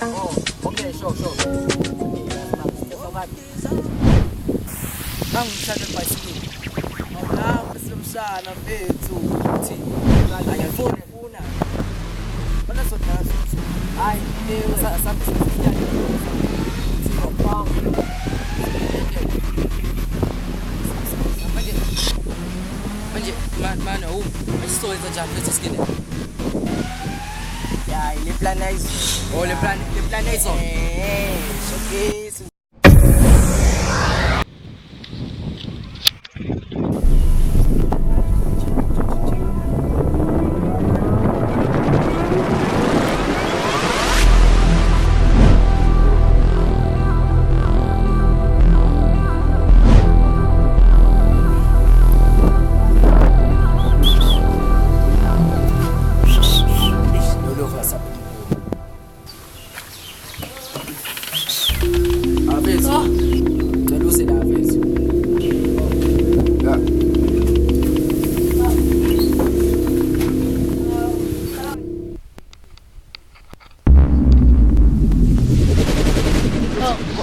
Oh, okay, sure. Nangithatha ibhayisikili. Awulawo silomshana mfethu uthi ayafuna. Bana sodala sothi. Hayi, sabe sesinyane. Manje mana asisoyenza njani lethi skini? Ya, ile plan is. Oh, le plan is on. Okay.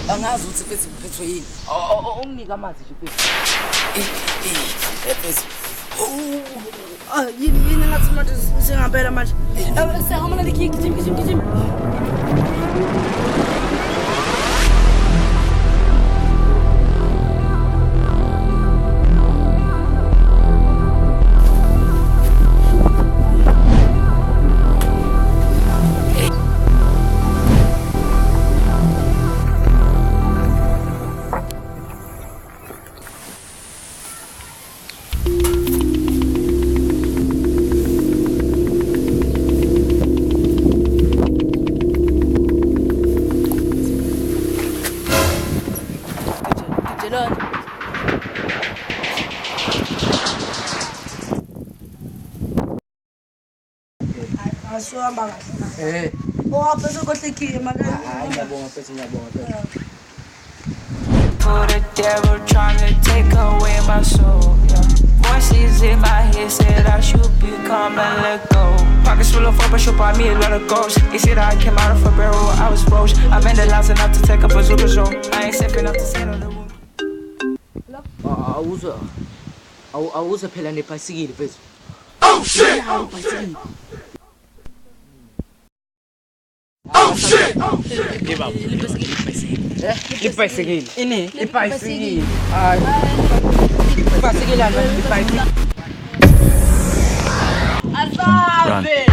Angazi ukuthi mfethu uphethwe yini. Unginika amanzi nje mfethu. Yini ngathi manje singempela manje. Sihamba la gijim. Asuhamba kahle. Apha sokohlekile manje. Ngiyabonga. For the devil trying to take away my soul. Yeah. Voices in my head said I should become and let go. Pockets full of hope, should buy me a lot of ghosts. They said I came out of a barrel, I was froze. I vandalized enough to take up a super zone. I ain't safe enough to stand on the moon. Awuze phela nebhayisikili mfethu. Oh shit! Give up. Ibhayisikili. Ini? Ibhayisikili. Hayi. Ibhayisikili yalo ibhayisikili. Run.